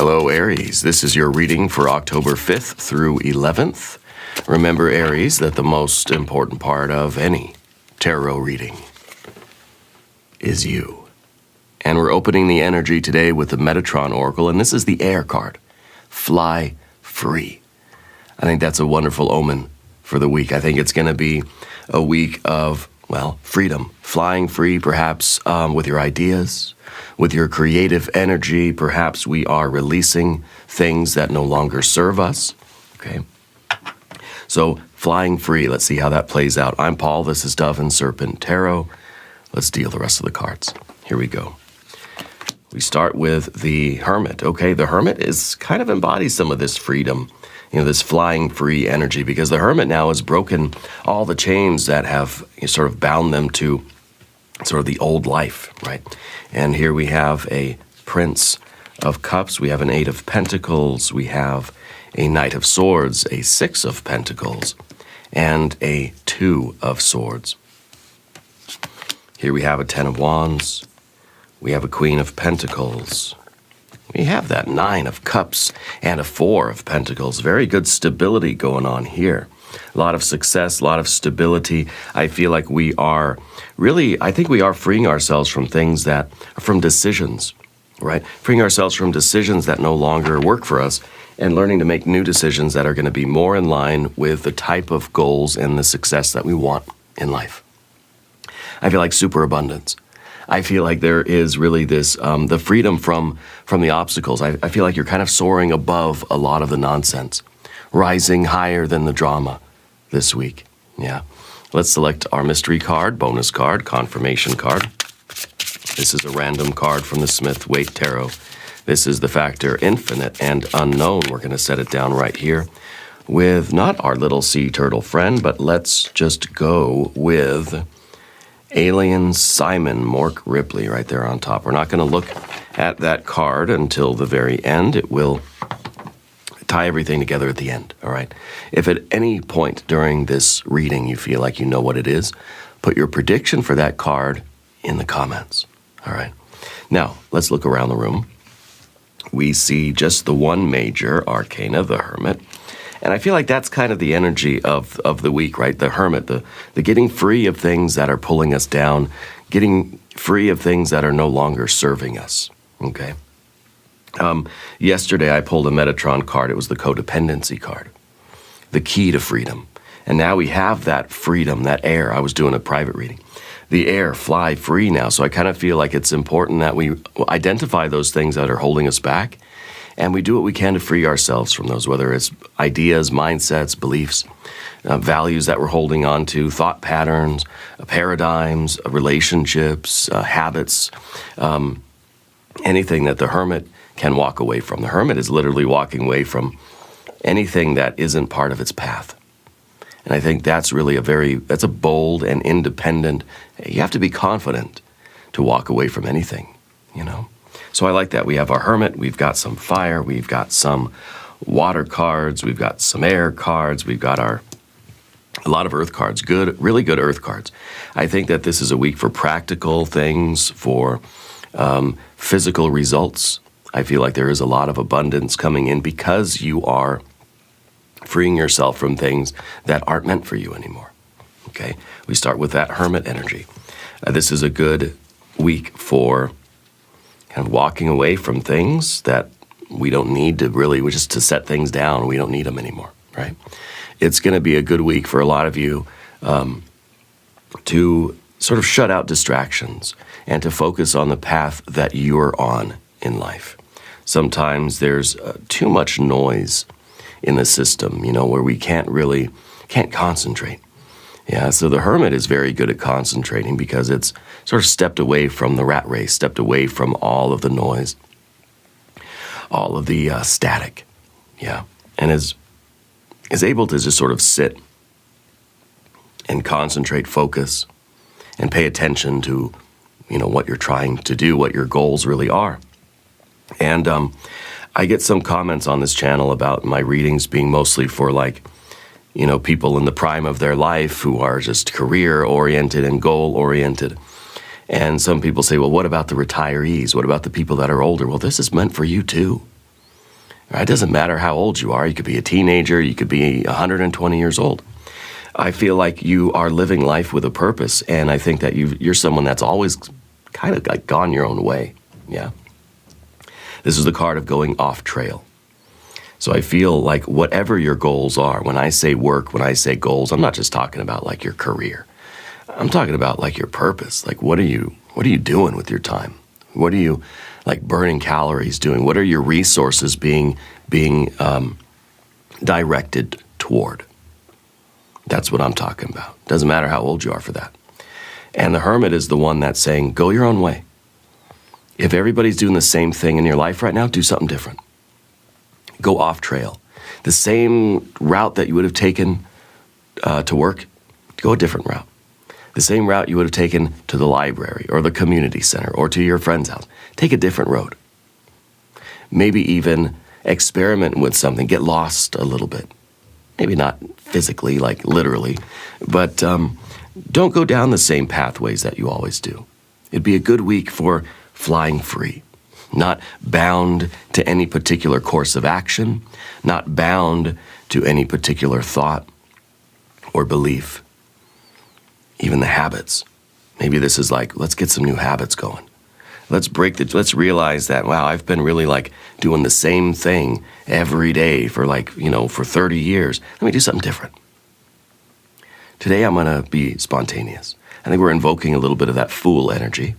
Hello, Aries. This is your reading for October 5th through 11th. Remember, Aries, that the most important part of any tarot reading is you. And we're opening the energy today with the Metatron Oracle, and this is the air card. Fly free. I think that's a wonderful omen for the week. I think it's going to be a week of, well, freedom. Flying free, perhaps, with your ideas, with your creative energy. Perhaps we are releasing things that no longer serve us. Okay? So, flying free. Let's see how that plays out. I'm Paul. This is Dove and Serpent Tarot. Let's deal the rest of the cards. Here we go. We start with the Hermit. Okay, the Hermit is kind of embodies some of this freedom, this flying free energy, because the Hermit now has broken all the chains that have sort of bound them to sort of the old life, right? And here we have a Prince of Cups, we have an Eight of Pentacles, we have a Knight of Swords, a Six of Pentacles, and a Two of Swords. Here we have a Ten of Wands, we have a Queen of Pentacles, we have that Nine of Cups, and a Four of Pentacles. Very good stability going on here. A lot of success, a lot of stability. I feel like we are I think we are freeing ourselves from things from decisions, right? Freeing ourselves from decisions that no longer work for us and learning to make new decisions that are going to be more in line with the type of goals and the success that we want in life. I feel like superabundance. I feel like there is really this, the freedom from the obstacles. I feel like you're kind of soaring above a lot of the nonsense, rising higher than the drama this week. Yeah. Let's select our mystery card, bonus card, confirmation card. This is a random card from the Smith-Waite Tarot. This is the factor infinite and unknown. We're going to set it down right here with not our little sea turtle friend, but let's just go with Alien Simon Mork Ripley right there on top. We're not going to look at that card until the very end. It will tie everything together at the end, all right? If at any point during this reading you feel like you know what it is, put your prediction for that card in the comments, all right? Now, let's look around the room. We see just the one major arcana, the Hermit, and I feel like that's kind of the energy of the week, right? The Hermit, the getting free of things that are pulling us down, getting free of things that are no longer serving us, okay? Yesterday I pulled a Metatron card. It was the codependency card, the key to freedom. And now we have that freedom, that air. I was doing a private reading. The air, fly free now. So I kind of feel like it's important that we identify those things that are holding us back, and we do what we can to free ourselves from those, whether it's ideas, mindsets, beliefs, values that we're holding on to, thought patterns, paradigms, relationships, habits, anything that the Hermit can walk away from. The Hermit is literally walking away from anything that isn't part of its path. And I think that's really that's a bold and independent, you have to be confident to walk away from anything, So I like that. We have our Hermit, we've got some fire, we've got some water cards, we've got some air cards, we've got a lot of earth cards, really good earth cards. I think that this is a week for practical things, for physical results. I feel like there is a lot of abundance coming in because you are freeing yourself from things that aren't meant for you anymore. Okay? We start with that Hermit energy. This is a good week for kind of walking away from things that we don't need to just to set things down. We don't need them anymore, right? It's going to be a good week for a lot of you to sort of shut out distractions and to focus on the path that you're on in life. Sometimes there's too much noise in the system, where we can't concentrate. Yeah, so the Hermit is very good at concentrating because it's sort of stepped away from the rat race, stepped away from all of the noise, all of the static, yeah, and is able to just sort of sit and concentrate, focus, and pay attention to, what you're trying to do, what your goals really are. And I get some comments on this channel about my readings being mostly for people in the prime of their life who are just career-oriented and goal-oriented. And some people say, well, what about the retirees? What about the people that are older? Well, this is meant for you too. Right? It doesn't matter how old you are. You could be a teenager. You could be 120 years old. I feel like you are living life with a purpose, and I think that you're someone that's always kind of like gone your own way. Yeah. This is the card of going off trail. So I feel like whatever your goals are, when I say work, when I say goals, I'm not just talking about like your career. I'm talking about like your purpose. Like what are you doing with your time? What are you like burning calories doing? What are your resources being directed toward? That's what I'm talking about. Doesn't matter how old you are for that. And the hermit is the one that's saying, go your own way. If everybody's doing the same thing in your life right now, do something different. Go off trail. The same route that you would have taken to work, go a different route. The same route you would have taken to the library or the community center or to your friend's house. Take a different road. Maybe even experiment with something. Get lost a little bit. Maybe not physically, like literally, but don't go down the same pathways that you always do. It'd be a good week for flying free, not bound to any particular course of action, not bound to any particular thought or belief, even the habits. Maybe this is like, let's get some new habits going. Let's realize that, wow, I've been really like doing the same thing every day for for 30 years. Let me do something different. Today I'm going to be spontaneous. I think we're invoking a little bit of that fool energy.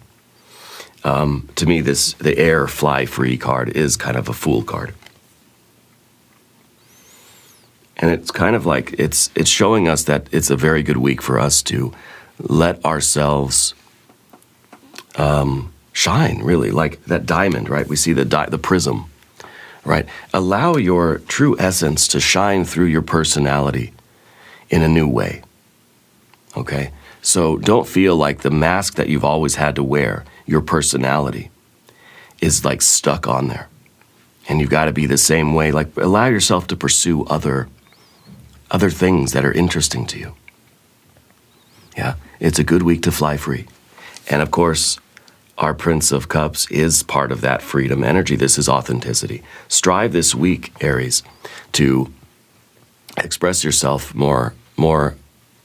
To me, the air fly free card is kind of a fool card. And it's kind of like, it's showing us that it's a very good week for us to let ourselves shine, really, like that diamond, right? We see the prism, right? Allow your true essence to shine through your personality in a new way, okay? So don't feel like the mask that you've always had to wear, your personality, is like stuck on there. And you've got to be the same way. Like allow yourself to pursue other things that are interesting to you. Yeah, it's a good week to fly free. And of course, our Prince of Cups is part of that freedom energy. This is authenticity. Strive this week, Aries, to express yourself more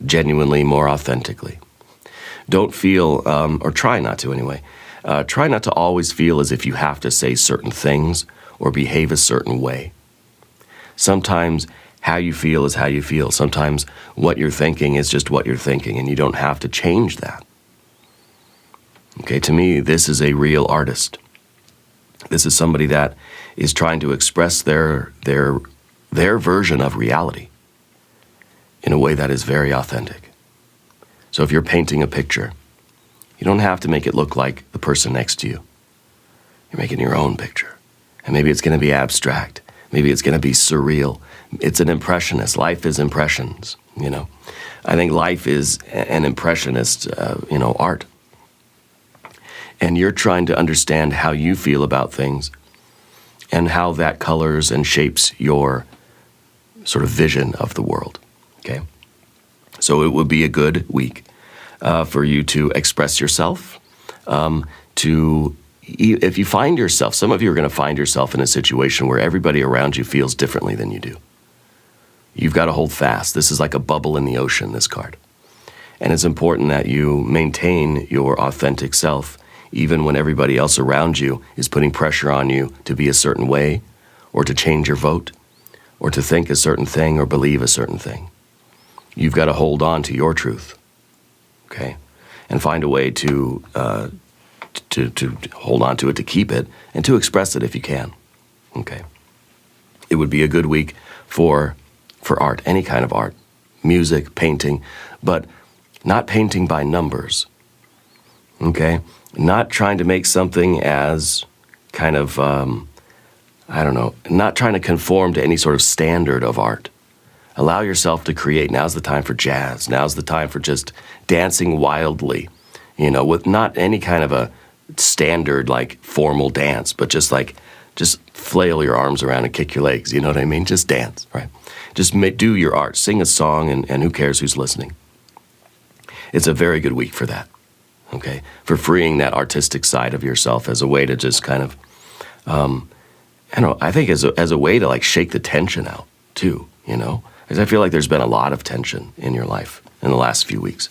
genuinely, more authentically. Don't feel, or try not to anyway, try not to always feel as if you have to say certain things or behave a certain way. Sometimes how you feel is how you feel. Sometimes what you're thinking is just what you're thinking, and you don't have to change that. Okay, to me, this is a real artist. This is somebody that is trying to express their version of reality in a way that is very authentic. So if you're painting a picture, you don't have to make it look like the person next to you. You're making your own picture. And maybe it's going to be abstract. Maybe it's going to be surreal. It's an impressionist. Life is impressions, I think life is an impressionist, art. And you're trying to understand how you feel about things and how that colors and shapes your sort of vision of the world, okay? So it would be a good week for you to express yourself, if you find yourself, some of you are going to find yourself in a situation where everybody around you feels differently than you do. You've got to hold fast. This is like a bubble in the ocean, this card. And it's important that you maintain your authentic self even when everybody else around you is putting pressure on you to be a certain way, or to change your vote, or to think a certain thing or believe a certain thing. You've got to hold on to your truth, okay? And find a way to hold on to it, to keep it, and to express it if you can, okay? It would be a good week for art, any kind of art, music, painting, but not painting by numbers, okay? Not trying to make something as kind of, not trying to conform to any sort of standard of art. Allow yourself to create. Now's the time for jazz. Now's the time for just dancing wildly, with not any kind of a standard, like, formal dance, but just flail your arms around and kick your legs, you know what I mean? Just dance, right? Just do your art. Sing a song, and who cares who's listening? It's a very good week for that. Okay, for freeing that artistic side of yourself as a way to just kind of I think as a way to like shake the tension out too, because I feel like there's been a lot of tension in your life in the last few weeks.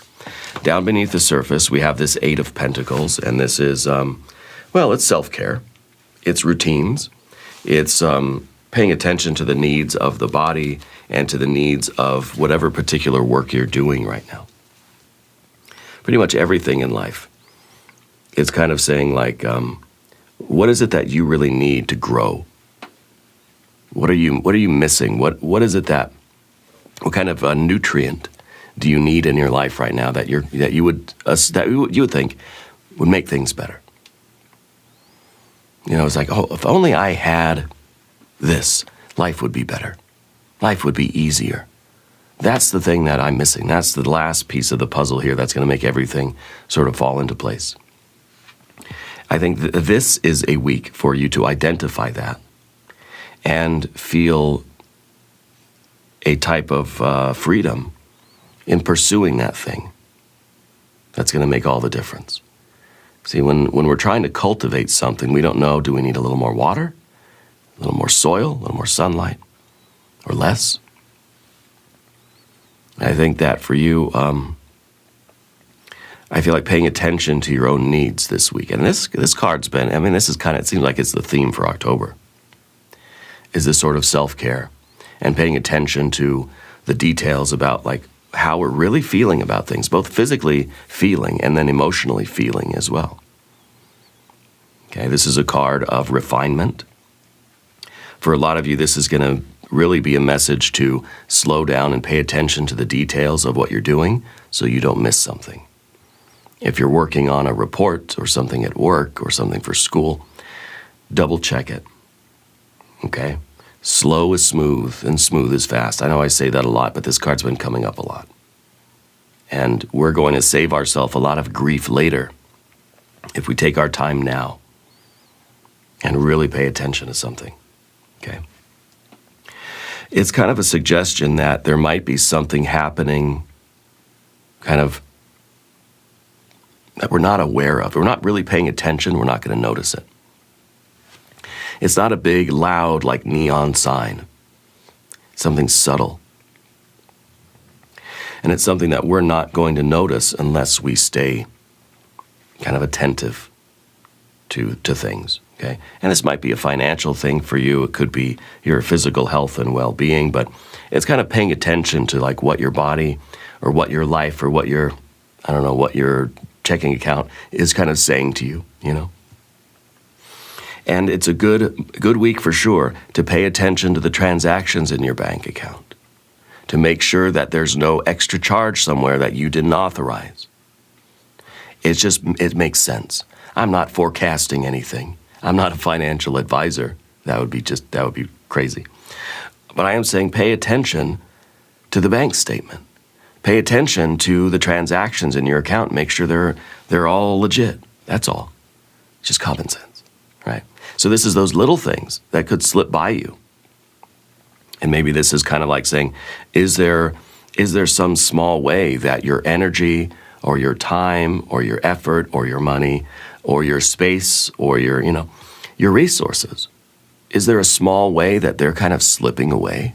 Down beneath the surface, we have this Eight of Pentacles, and this is, it's self-care, it's routines, it's paying attention to the needs of the body and to the needs of whatever particular work you're doing right now. Pretty much everything in life. It's kind of saying like, what is it that you really need to grow? What are you missing? What is it what kind of a nutrient do you need in your life right now that you would think would make things better? It's like, oh, if only I had this, life would be better. Life would be easier. That's the thing that I'm missing. That's the last piece of the puzzle here that's going to make everything sort of fall into place. I think this is a week for you to identify that and feel a type of freedom in pursuing that thing. That's going to make all the difference. See, when we're trying to cultivate something, we don't know, do we need a little more water, a little more soil, a little more sunlight, or less? I think that for you, I feel like paying attention to your own needs this week. And this card's been, this is it seems like it's the theme for October, is this sort of self-care and paying attention to the details about like how we're really feeling about things, both physically feeling and then emotionally feeling as well. Okay, this is a card of refinement. For a lot of you, this is going to really be a message to slow down and pay attention to the details of what you're doing so you don't miss something. If you're working on a report or something at work or something for school, double check it. Okay? Slow is smooth and smooth is fast. I know I say that a lot, but this card's been coming up a lot. And we're going to save ourselves a lot of grief later if we take our time now and really pay attention to something. Okay? It's kind of a suggestion that there might be something happening kind of that we're not aware of. We're not really paying attention. We're not going to notice it. It's not a big, loud, like neon sign. It's something subtle. And it's something that we're not going to notice unless we stay kind of attentive to things, okay? And this might be a financial thing for you. It could be your physical health and well-being, but it's kind of paying attention to like what your body or what your life or what your checking account is kind of saying to you, And it's a good week for sure to pay attention to the transactions in your bank account, to make sure that there's no extra charge somewhere that you didn't authorize. It makes sense. I'm not forecasting anything. I'm not a financial advisor. That would be crazy. But I am saying pay attention to the bank statement. Pay attention to the transactions in your account. Make sure they're all legit. That's all. It's just common sense, right? So this is those little things that could slip by you. And maybe this is kind of like saying, is there some small way that your energy or your time or your effort or your money or your space or your resources, is there a small way that they're kind of slipping away?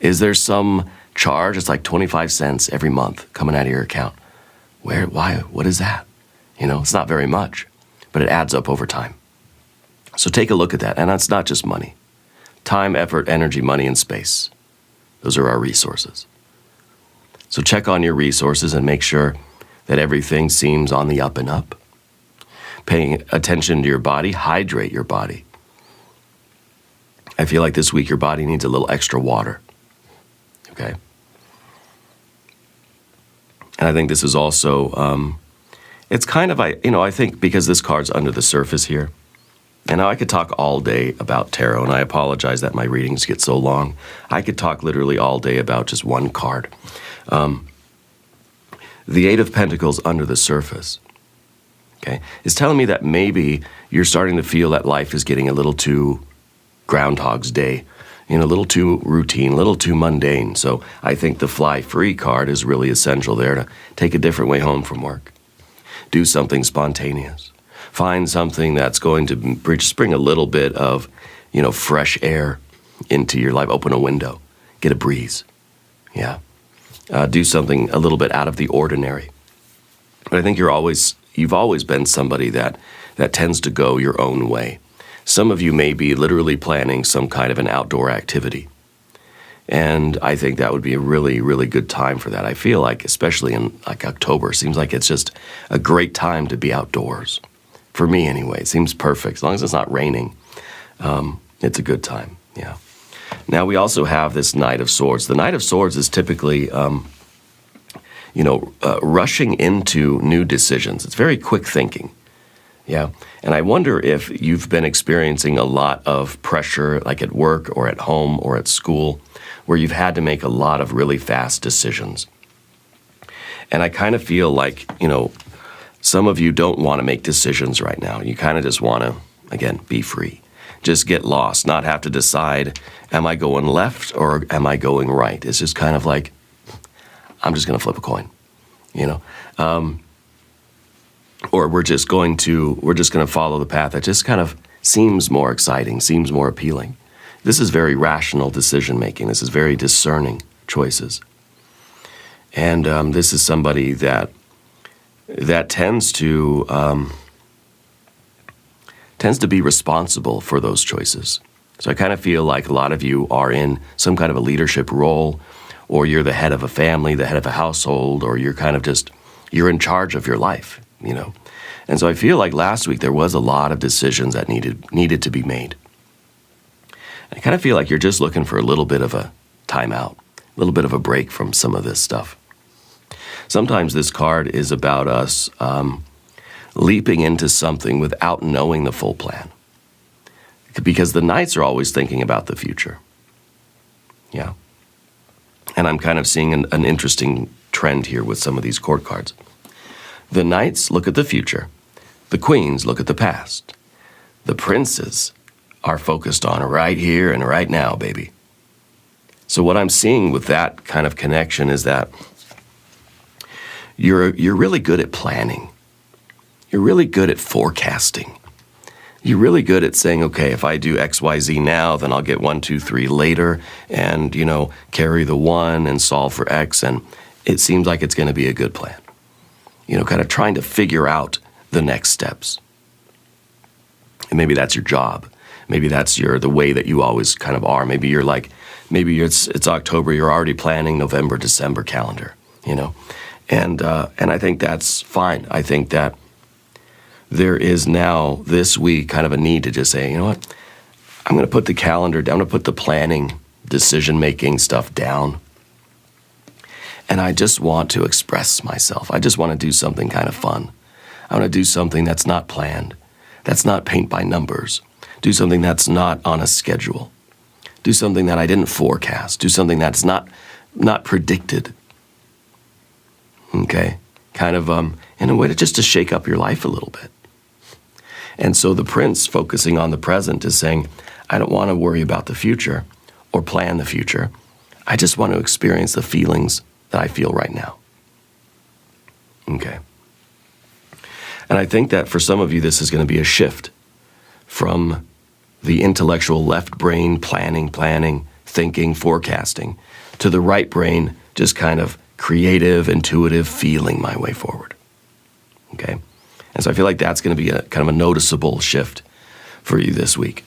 Is there some charge? It's like 25 cents every month coming out of your account. Where, why, what is that? It's not very much, but it adds up over time. So take a look at that. And that's not just money. Time, effort, energy, money, and space. Those are our resources. So check on your resources and make sure that everything seems on the up and up. Paying attention to your body, hydrate your body. I feel like this week your body needs a little extra water. Okay? And I think this is also, it's kind of, I think because this card's under the surface here, and now I could talk all day about tarot, and I apologize that my readings get so long. I could talk literally all day about just one card. The Eight of Pentacles under the surface, okay, is telling me that maybe you're starting to feel that life is getting a little too Groundhog's Day, a little too routine, a little too mundane. So I think the Fly Free card is really essential there to take a different way home from work. Do something spontaneous. Find something that's going to just bring a little bit of, fresh air into your life. Open a window, get a breeze. Yeah. Do something a little bit out of the ordinary. But I think you've always been somebody that tends to go your own way. Some of you may be literally planning some kind of an outdoor activity. And I think that would be a really, really good time for that. I feel like, especially in like October, seems like it's just a great time to be outdoors. For me anyway, it seems perfect. As long as it's not raining, it's a good time, yeah. Now we also have this Knight of Swords. The Knight of Swords is typically, rushing into new decisions. It's very quick thinking, yeah. And I wonder if you've been experiencing a lot of pressure, like at work or at home or at school, where you've had to make a lot of really fast decisions. And I kind of feel like, some of you don't want to make decisions right now. You kind of just want to, again, be free. Just get lost, not have to decide, am I going left or am I going right? It's just kind of like, I'm just going to flip a coin, or we're just going to follow the path that just kind of seems more exciting, seems more appealing. This is very rational decision making. This is very discerning choices. And this is somebody that tends to be responsible for those choices. So I kind of feel like a lot of you are in some kind of a leadership role, or you're the head of a family, the head of a household, or you're kind of you're in charge of your life, And so I feel like last week there was a lot of decisions that needed to be made. I kind of feel like you're just looking for a little bit of a timeout, a little bit of a break from some of this stuff. Sometimes this card is about us leaping into something without knowing the full plan. Because the Knights are always thinking about the future. Yeah. And I'm kind of seeing an interesting trend here with some of these court cards. The Knights look at the future. The Queens look at the past. The Princes are focused on right here and right now, baby. So what I'm seeing with that kind of connection is that you're really good at planning. You're really good at forecasting. You're really good at saying, okay, if I do X, Y, Z now, then I'll get 1, 2, 3 later, and, carry the 1 and solve for X, and it seems like it's going to be a good plan. Kind of trying to figure out the next steps. And maybe that's your job. Maybe that's the way that you always kind of are. Maybe you're like, it's October, you're already planning November, December calendar, And I think that's fine. I think that there is now this week kind of a need to just say, you know what, I'm going to put the calendar down, I'm going to put the planning, decision-making stuff down, and I just want to express myself. I just want to do something kind of fun. I want to do something that's not planned, that's not paint by numbers, do something that's not on a schedule, do something that I didn't forecast, do something that's not predicted. Okay? Kind of in a way to shake up your life a little bit. And so the Prince, focusing on the present, is saying, I don't want to worry about the future or plan the future. I just want to experience the feelings that I feel right now. Okay. And I think that for some of you, this is going to be a shift from the intellectual left brain, planning, thinking, forecasting, to the right brain, just kind of creative, intuitive, feeling my way forward. Okay? And so I feel like that's going to be a kind of a noticeable shift for you this week.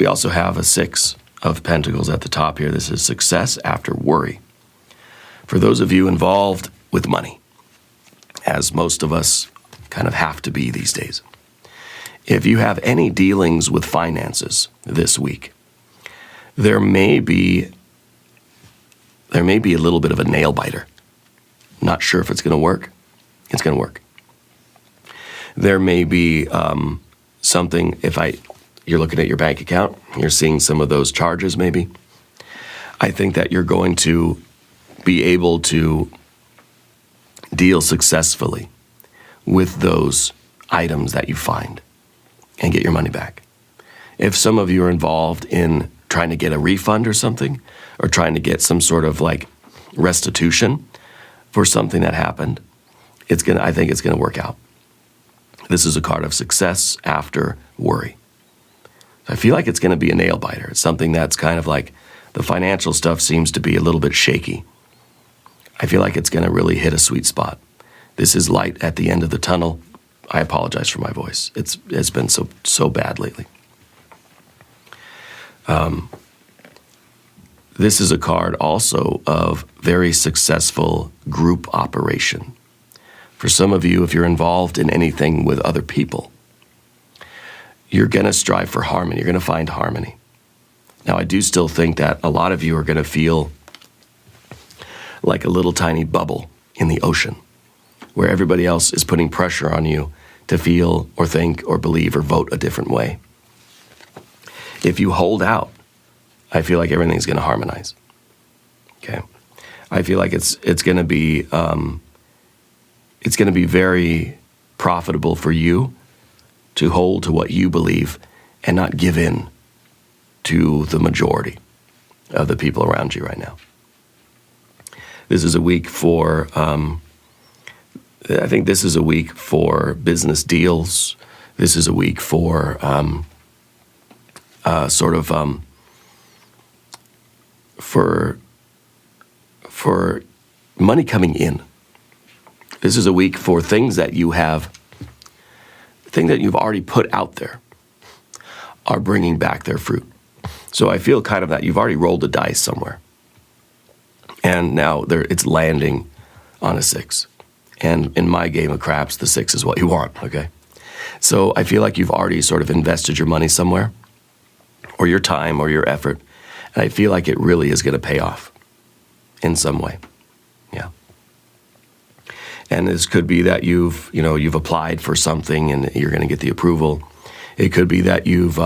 We also have a 6 of Pentacles at the top here. This is success after worry. For those of you involved with money, as most of us kind of have to be these days, if you have any dealings with finances this week, there may be a little bit of a nail biter. Not sure if it's going to work. It's going to work. There may be something, you're looking at your bank account, you're seeing some of those charges maybe. I think that you're going to be able to deal successfully with those items that you find and get your money back. If some of you are involved in trying to get a refund or something, or trying to get some sort of like restitution for something that happened, I think it's going to work out. This is a card of success after worry. I feel like it's going to be a nail biter. It's something that's kind of like the financial stuff seems to be a little bit shaky. I feel like it's going to really hit a sweet spot. This is light at the end of the tunnel. I apologize for my voice. It's been so bad lately. This is a card also of very successful group operation. For some of you, if you're involved in anything with other people, you're going to strive for harmony. You're going to find harmony. Now, I do still think that a lot of you are going to feel like a little tiny bubble in the ocean where everybody else is putting pressure on you to feel or think or believe or vote a different way. If you hold out, I feel like everything's going to harmonize. Okay, I feel like it's going to be very profitable for you to hold to what you believe and not give in to the majority of the people around you right now. This is a week for, I think this is a week for business deals. This is a week for for money coming in. This is a week for things that you've already put out there are bringing back their fruit. So I feel kind of that you've already rolled the dice somewhere. And now it's landing on a 6. And in my game of craps, the 6 is what you want, okay? So I feel like you've already sort of invested your money somewhere, or your time, or your effort. And I feel like it really is going to pay off in some way. Yeah. And this could be that you've applied for something and you're going to get the approval. It could be that you've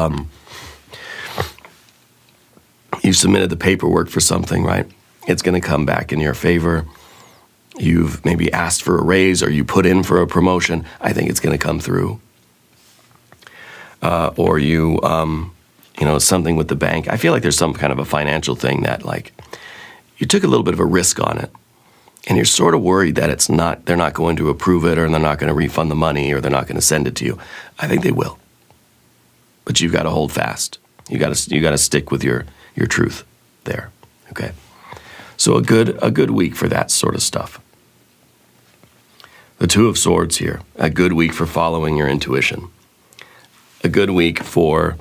submitted the paperwork for something, right? It's going to come back in your favor. You've maybe asked for a raise or you put in for a promotion. I think it's going to come through. Or something with the bank. I feel like there's some kind of a financial thing that like you took a little bit of a risk on it and you're sort of worried that they're not going to approve it or they're not going to refund the money or they're not going to send it to you. I think they will. But you've got to hold fast. You got to stick with your truth there. Okay? So a good week for that sort of stuff. The Two of Swords here, a good week for following your intuition. A good week for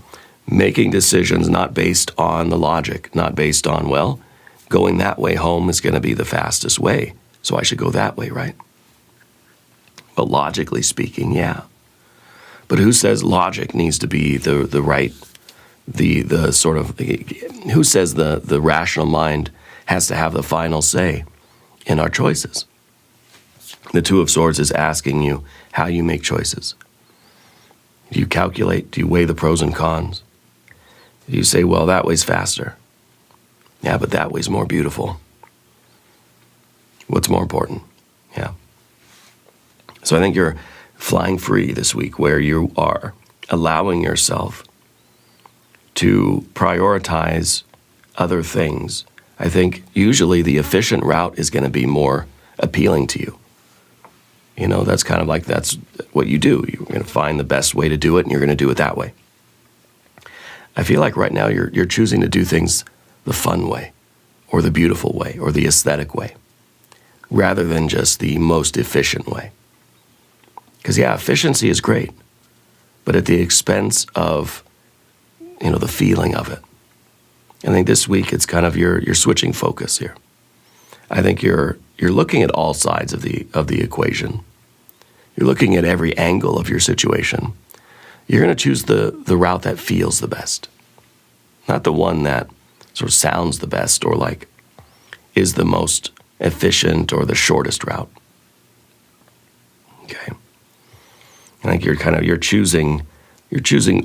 making decisions not based on the logic, not based on, well, going that way home is going to be the fastest way, so I should go that way, right? Well, logically speaking, yeah. But who says logic needs to be the right, the sort of, who says the rational mind has to have the final say in our choices? The Two of Swords is asking you how you make choices. Do you calculate? Do you weigh the pros and cons? Do you say, well, that way's faster? Yeah, but that way's more beautiful. What's more important? Yeah. So I think you're flying free this week where you are allowing yourself to prioritize other things. I think usually the efficient route is going to be more appealing to you. That's kind of like that's what you do. You're going to find the best way to do it, and you're going to do it that way. I feel like right now you're choosing to do things the fun way, or the beautiful way, or the aesthetic way, rather than just the most efficient way. Because, yeah, efficiency is great, but at the expense of, the feeling of it. I think this week it's kind of you're switching focus here. I think you're looking at all sides of the equation. You're looking at every angle of your situation. You're going to choose the route that feels the best, not the one that sort of sounds the best or like is the most efficient or the shortest route. Okay. I think you're choosing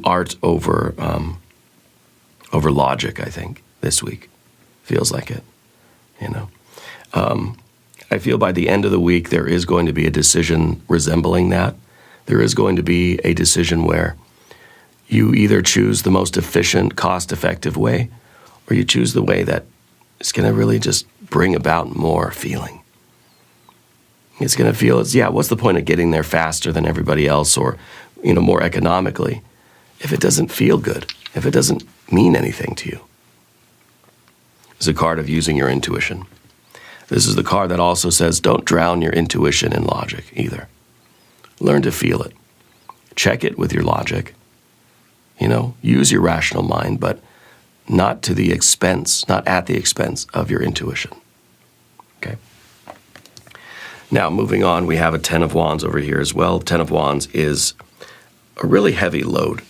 art over logic. I think this week feels like it. I feel by the end of the week, there is going to be a decision resembling that. There is going to be a decision where you either choose the most efficient, cost-effective way, or you choose the way that is going to really just bring about more feeling. It's going to feel, what's the point of getting there faster than everybody else or, more economically if it doesn't feel good, if it doesn't mean anything to you? It's a card of using your intuition. This is the card that also says don't drown your intuition in logic either. Learn to feel it. Check it with your logic. Use your rational mind, but not at the expense of your intuition. Okay? Now, moving on, we have a Ten of Wands over here as well. Ten of Wands is a really heavy load,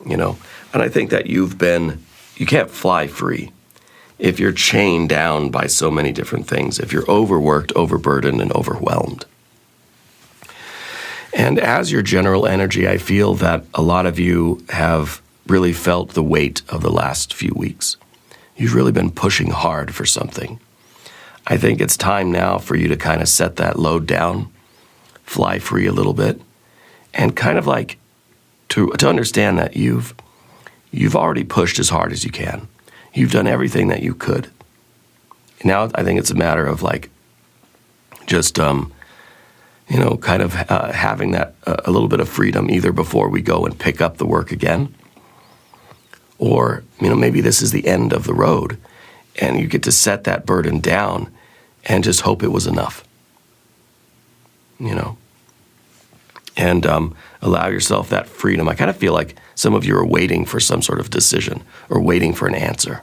and I think that you can't fly free if you're chained down by so many different things, if you're overworked, overburdened, and overwhelmed. And as your general energy, I feel that a lot of you have really felt the weight of the last few weeks. You've really been pushing hard for something. I think it's time now for you to kind of set that load down, fly free a little bit, and kind of like to understand that you've already pushed as hard as you can. You've done everything that you could. Now I think it's a matter of just kind of having that a little bit of freedom either before we go and pick up the work again, or maybe this is the end of the road, and you get to set that burden down and just hope it was enough. And allow yourself that freedom. I kind of feel like some of you are waiting for some sort of decision, or waiting for an answer,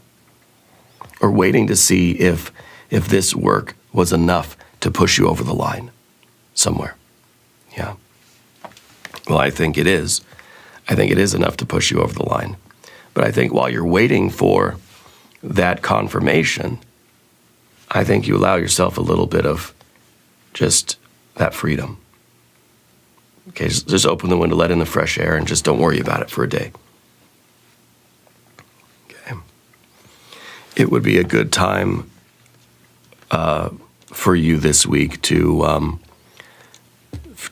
or waiting to see if this work was enough to push you over the line somewhere. Yeah. Well, I think it is. I think it is enough to push you over the line. But I think while you're waiting for that confirmation, I think you allow yourself a little bit of just that freedom. Okay, just open the window, let in the fresh air, and just don't worry about it for a day. Okay. It would be a good time for you this week to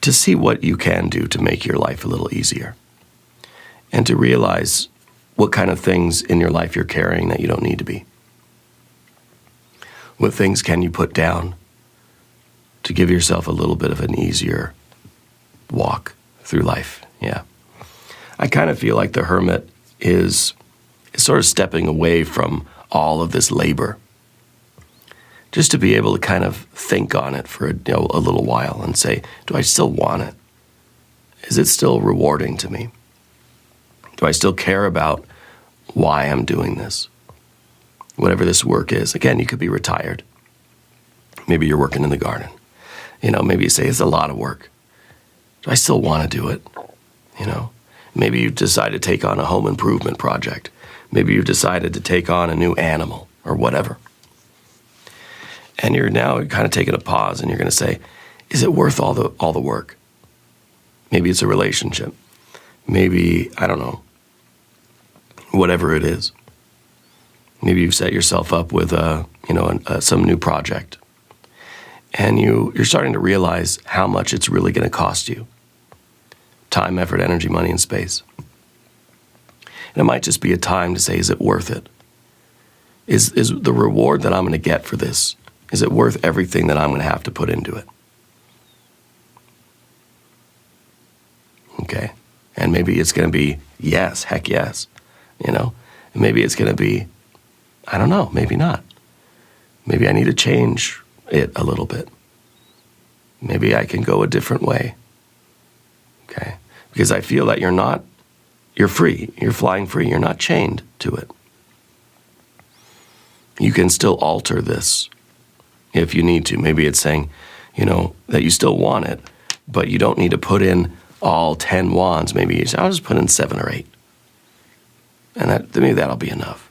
see what you can do to make your life a little easier, and to realize what kind of things in your life you're carrying that you don't need to be. What things can you put down to give yourself a little bit of an easier walk through life? Yeah. I kind of feel like the Hermit is sort of stepping away from all of this labor, just to be able to kind of think on it for a little while and say, do I still want it? Is it still rewarding to me? Do I still care about why I'm doing this? Whatever this work is. Again, you could be retired. Maybe you're working in the garden. Maybe you say it's a lot of work. Do I still want to do it? Maybe you decide to take on a home improvement project. Maybe you've decided to take on a new animal or whatever. And you're now kind of taking a pause, and you're going to say, is it worth all the work? Maybe it's a relationship. Maybe, I don't know, whatever it is. Maybe you've set yourself up with some new project, and you're starting to realize how much it's really going to cost you. Time, effort, energy, money, and space. And it might just be a time to say, is it worth it? Is the reward that I'm going to get for this, is it worth everything that I'm going to have to put into it? Okay. And maybe it's going to be yes, heck yes, And maybe it's going to be, I don't know, maybe not. Maybe I need to change it a little bit. Maybe I can go a different way. Okay. Because I feel that you're free, you're flying free, you're not chained to it. You can still alter this if you need to. Maybe it's saying, that you still want it, but you don't need to put in all 10 wands. Maybe you say, I'll just put in 7 or 8. And maybe that'll be enough.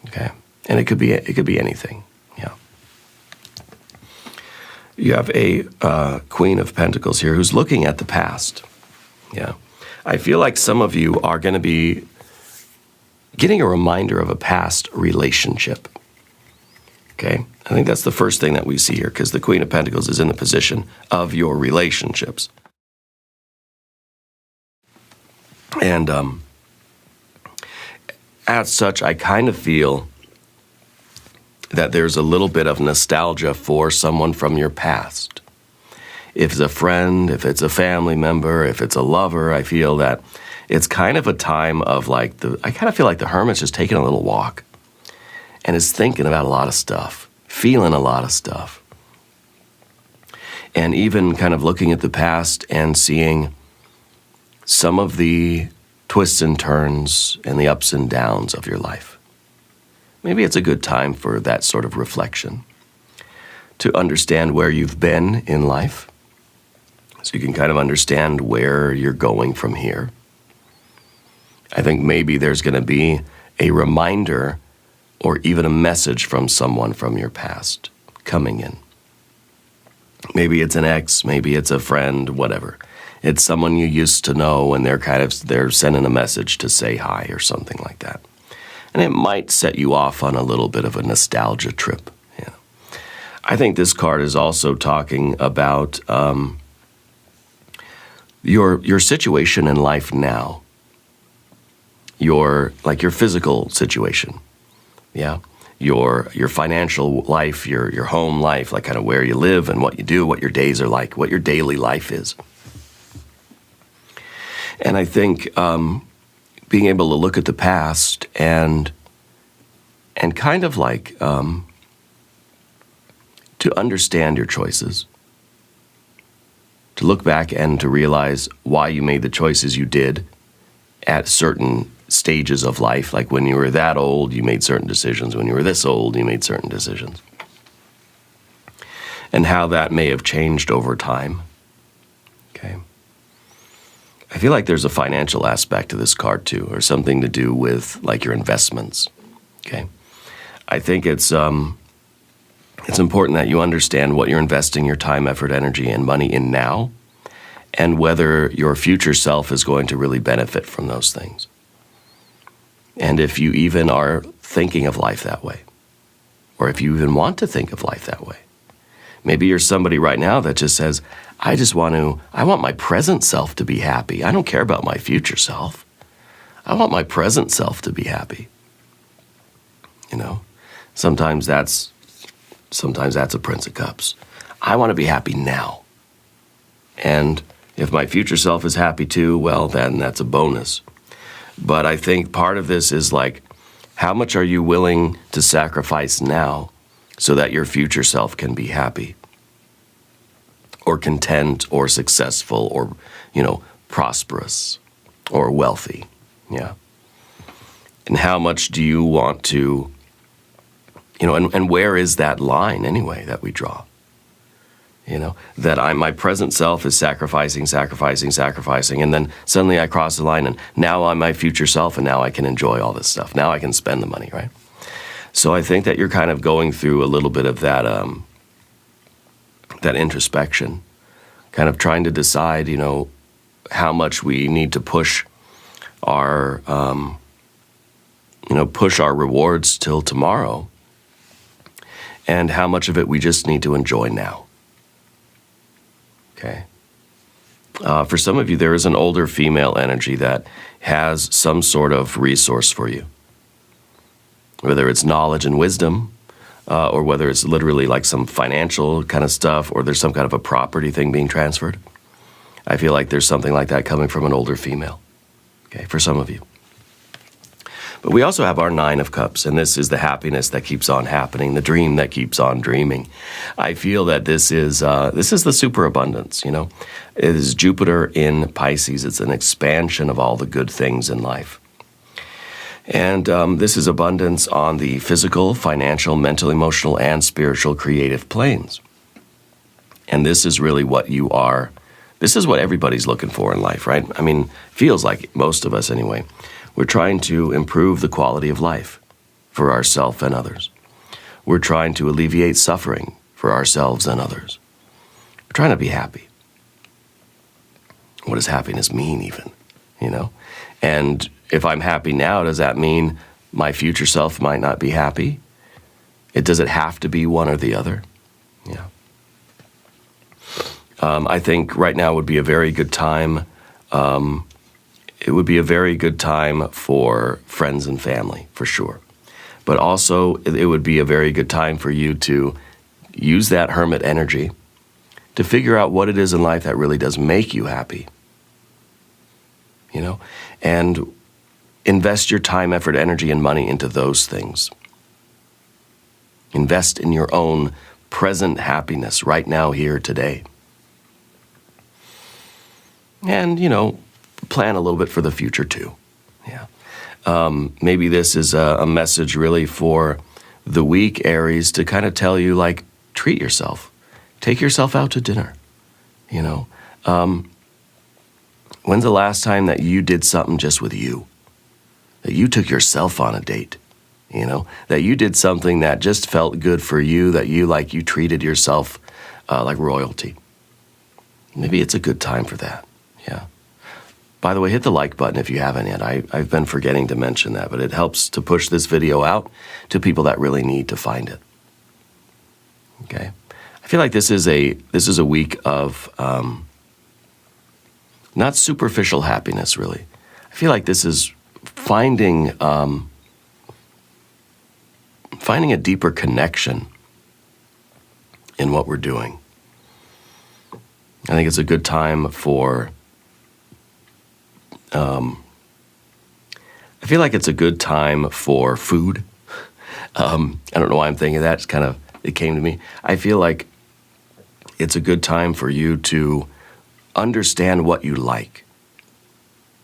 Okay? And it could be anything. Yeah. You have a Queen of Pentacles here who's looking at the past. Yeah. I feel like some of you are going to be getting a reminder of a past relationship. Okay? I think that's the first thing that we see here, because the Queen of Pentacles is in the position of your relationships. And as such, I kind of feel that there's a little bit of nostalgia for someone from your past. If it's a friend, if it's a family member, if it's a lover, I feel that it's kind of a time of like I kind of feel like the Hermit's just taking a little walk and is thinking about a lot of stuff, feeling a lot of stuff. And even kind of looking at the past and seeing some of the twists and turns and the ups and downs of your life. Maybe it's a good time for that sort of reflection, to understand where you've been in life, so you can kind of understand where you're going from here. I think maybe there's going to be a reminder or even a message from someone from your past coming in. Maybe it's an ex, maybe it's a friend, whatever. It's someone you used to know and they're sending a message to say hi or something like that. And it might set you off on a little bit of a nostalgia trip. I think this card is also talking about your situation in life now. Your physical situation. Yeah. Your financial life, your home life, like kind of where you live and what you do, what your days are like, what your daily life is. And I think being able to look at the past and kind of like to understand your choices, to look back and to realize why you made the choices you did at certain stages of life. Like when you were that old, you made certain decisions. When you were this old, you made certain decisions. And how that may have changed over time. Okay. I feel like there's a financial aspect to this card too, or something to do with like your investments. Okay. I think it's important that you understand what you're investing your time, effort, energy, and money in now, and whether your future self is going to really benefit from those things. And if you even are thinking of life that way, or if you even want to think of life that way. Maybe you're somebody right now that just says, I want my present self to be happy. I don't care about my future self. I want my present self to be happy. Sometimes that's a Prince of Cups. I want to be happy now. And if my future self is happy too, well, then that's a bonus. But I think part of this is like, how much are you willing to sacrifice now so that your future self can be happy or content or successful or, prosperous or wealthy? Yeah. And how much do you want to, and where is that line anyway that we draw? That my present self is sacrificing, and then suddenly I cross the line and now I'm my future self and now I can enjoy all this stuff. Now I can spend the money, right? So I think that you're kind of going through a little bit of that that introspection, kind of trying to decide, how much we need to push our, push our rewards till tomorrow, and how much of it we just need to enjoy now. Okay. For some of you, there is an older female energy that has some sort of resource for you, whether it's knowledge and wisdom, or whether it's literally like some financial kind of stuff, or there's some kind of a property thing being transferred. I feel like there's something like that coming from an older female, okay, for some of you. But we also have our Nine of Cups, and this is the happiness that keeps on happening, the dream that keeps on dreaming. I feel that this is the superabundance, It is Jupiter in Pisces. It's an expansion of all the good things in life. And this is abundance on the physical, financial, mental, emotional, and spiritual creative planes. And this is really what you are. This is what everybody's looking for in life, right? I mean, feels like most of us anyway. We're trying to improve the quality of life for ourselves and others. We're trying to alleviate suffering for ourselves and others. We're trying to be happy. What does happiness mean even, And if I'm happy now, does that mean my future self might not be happy? Does it have to be one or the other? Yeah. I think right now would be a very good time. It would be a very good time for friends and family, for sure. But also, it would be a very good time for you to use that hermit energy to figure out what it is in life that really does make you happy. And invest your time, effort, energy, and money into those things. Invest in your own present happiness right now, here, today. And, plan a little bit for the future too. Yeah. Maybe this is a message really for the week, Aries, to kind of tell you, like, treat yourself. Take yourself out to dinner. When's the last time that you did something just with you? That you took yourself on a date? That you did something that just felt good for you, that you treated yourself like royalty. Maybe it's a good time for that. Yeah. By the way, hit the like button if you haven't yet. I've been forgetting to mention that, but it helps to push this video out to people that really need to find it. Okay. I feel like this is a week of not superficial happiness, really. I feel like this is finding a deeper connection in what we're doing. I think it's a good time for I feel like it's a good time for food. I don't know why I'm thinking that. It came to me. I feel like it's a good time for you to understand what you like.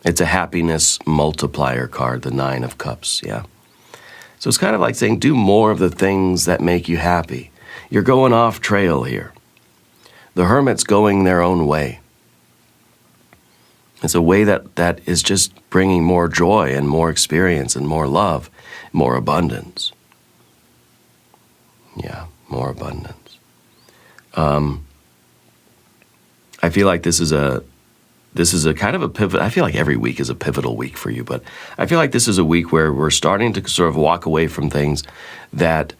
It's a happiness multiplier card, the 9 of Cups, yeah. So it's kind of like saying, do more of the things that make you happy. You're going off trail here. The Hermit's going their own way. It's a way that is just bringing more joy and more experience and more love, more abundance. Yeah, more abundance. I feel like this is a kind of a pivot. I feel like every week is a pivotal week for you, but I feel like this is a week where we're starting to sort of walk away from things that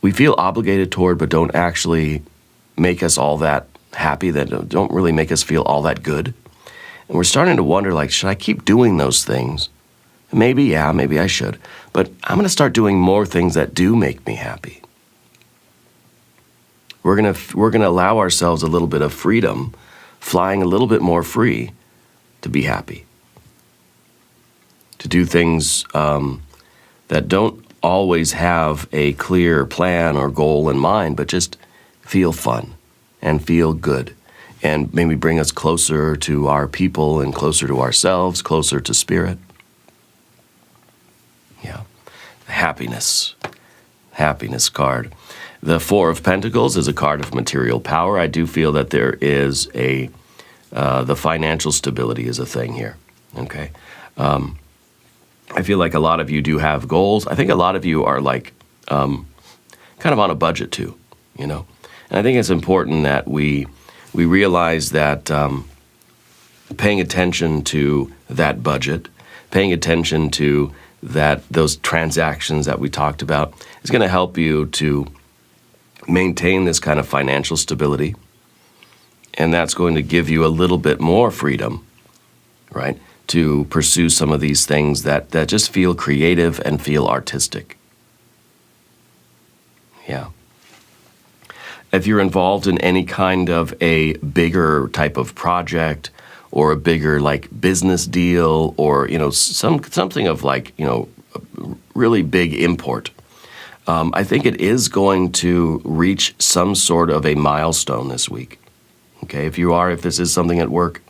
we feel obligated toward, but don't actually make us all that happy, that don't really make us feel all that good. And we're starting to wonder, like, should I keep doing those things? Maybe, yeah, maybe I should. But I'm going to start doing more things that do make me happy. We're going to allow ourselves a little bit of freedom, flying a little bit more free to be happy. To do things that don't always have a clear plan or goal in mind, but just feel fun and feel good. And maybe bring us closer to our people and closer to ourselves, closer to spirit. Yeah. Happiness card. The 4 of Pentacles is a card of material power. I do feel that there is the financial stability is a thing here. Okay. I feel like a lot of you do have goals. I think a lot of you are like kind of on a budget too, And I think it's important that we realize that paying attention to that budget, paying attention to those transactions that we talked about is going to help you to maintain this kind of financial stability. And that's going to give you a little bit more freedom, right, to pursue some of these things that just feel creative and feel artistic. Yeah. If you're involved in any kind of a bigger type of project or a bigger like business deal or, something of like, really big import, I think it is going to reach some sort of a milestone this week. Okay, if this is something at work,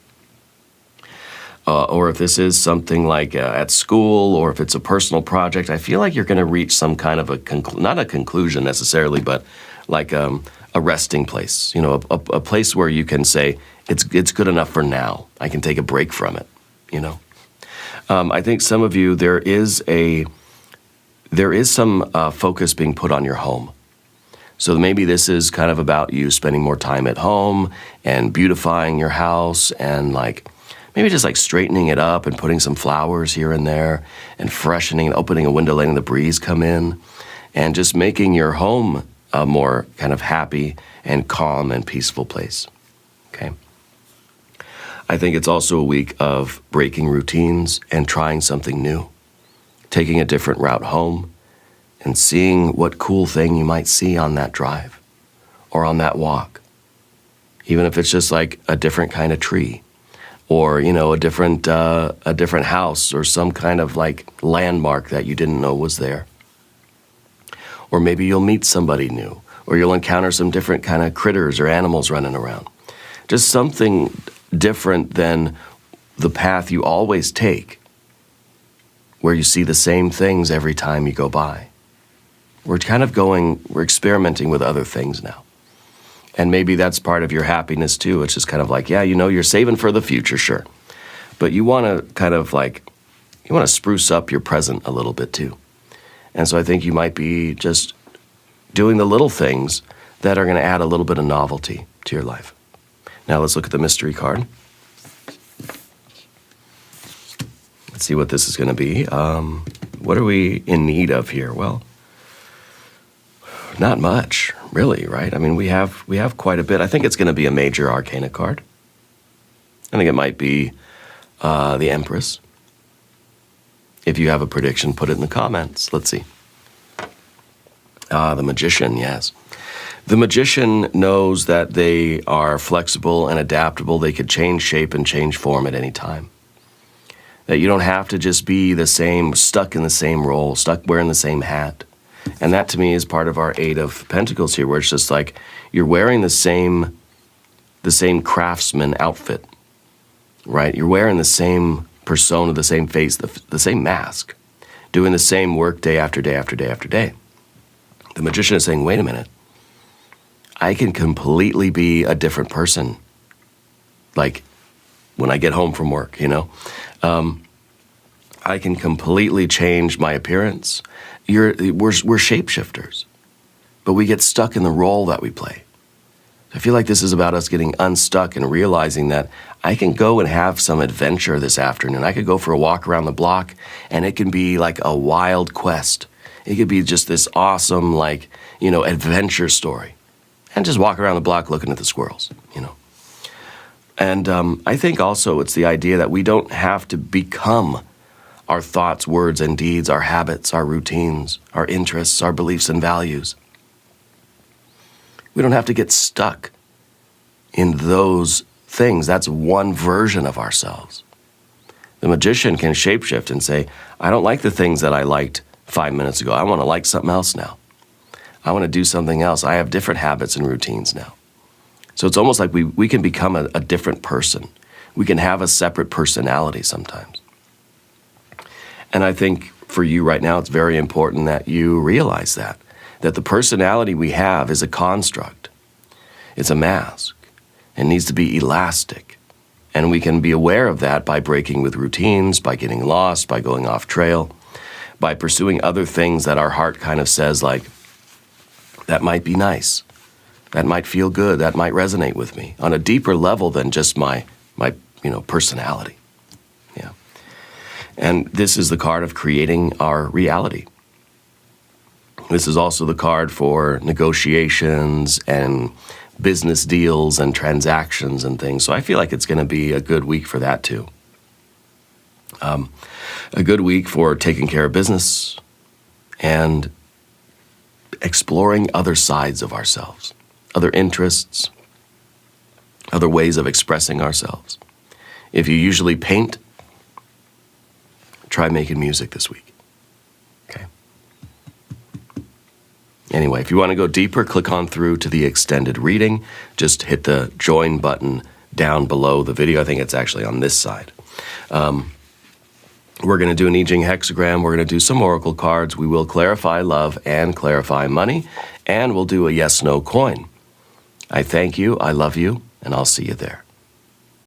or if this is something like at school, or if it's a personal project, I feel like you're going to reach some kind of not a conclusion necessarily, but like a resting place, a place where you can say, it's good enough for now. I can take a break from it, I think some of you, there is some focus being put on your home. So maybe this is kind of about you spending more time at home and beautifying your house and like maybe just like straightening it up and putting some flowers here and there and freshening, opening a window, letting the breeze come in and just making your home a more kind of happy and calm and peaceful place. Okay. I think it's also a week of breaking routines and trying something new, taking a different route home and seeing what cool thing you might see on that drive or on that walk. Even if it's just like a different kind of tree, or, you know, a different house, or some kind of like landmark that you didn't know was there. Or maybe you'll meet somebody new, or you'll encounter some different kind of critters or animals running around. Just something different than the path you always take, where you see the same things every time you go by. We're experimenting with other things now. And maybe that's part of your happiness too. It's just kind of like, yeah, you know, you're saving for the future, sure. But you want to kind of like, you want to spruce up your present a little bit too. And so I think you might be just doing the little things that are going to add a little bit of novelty to your life. Now let's look at the mystery card. Let's see what this is going to be. What are we in need of here? Well, not much, really, right? I mean, we have quite a bit. I think it's going to be a major arcana card. I think it might be the Empress. If you have a prediction, put it in the comments. Let's see. The Magician, yes. The Magician knows that they are flexible and adaptable. They could change shape and change form at any time. That you don't have to just be the same, stuck in the same role, stuck wearing the same hat. And that to me is part of our Eight of Pentacles here, where it's just like you're wearing the same craftsman outfit, right? You're wearing the same persona, the same face, the same mask, doing the same work day after day after day after day. The Magician is saying, wait a minute, I can completely be a different person, like when I get home from work, you know? I can completely change my appearance. We're shapeshifters, but we get stuck in the role that we play. I feel like this is about us getting unstuck and realizing that I can go and have some adventure this afternoon. I could go for a walk around the block, and it can be like a wild quest. It could be just this awesome, like, you know, adventure story. And just walk around the block looking at the squirrels, you know. And I think also it's the idea that we don't have to become our thoughts, words, and deeds, our habits, our routines, our interests, our beliefs and values. We don't have to get stuck in those things. That's one version of ourselves. The Magician can shapeshift and say, I don't like the things that I liked 5 minutes ago. I want to like something else now. I want to do something else. I have different habits and routines now. So it's almost like we can become a different person. We can have a separate personality sometimes. And I think for you right now, it's very important that you realize that the personality we have is a construct. It's a mask. It needs to be elastic. And we can be aware of that by breaking with routines, by getting lost, by going off trail, by pursuing other things that our heart kind of says, like, that might be nice. That might feel good. That might resonate with me on a deeper level than just my personality. Yeah. And this is the card of creating our reality. This is also the card for negotiations and business deals and transactions and things. So I feel like it's going to be a good week for that too. A good week for taking care of business and exploring other sides of ourselves, other interests, other ways of expressing ourselves. If you usually paint, try making music this week. Okay. Anyway, if you want to go deeper, click on through to the extended reading. Just hit the join button down below the video. I think it's actually on this side. We're going to do an I Ching hexagram. We're going to do some oracle cards. We will clarify love and clarify money. And we'll do a yes-no coin. I thank you, I love you, and I'll see you there.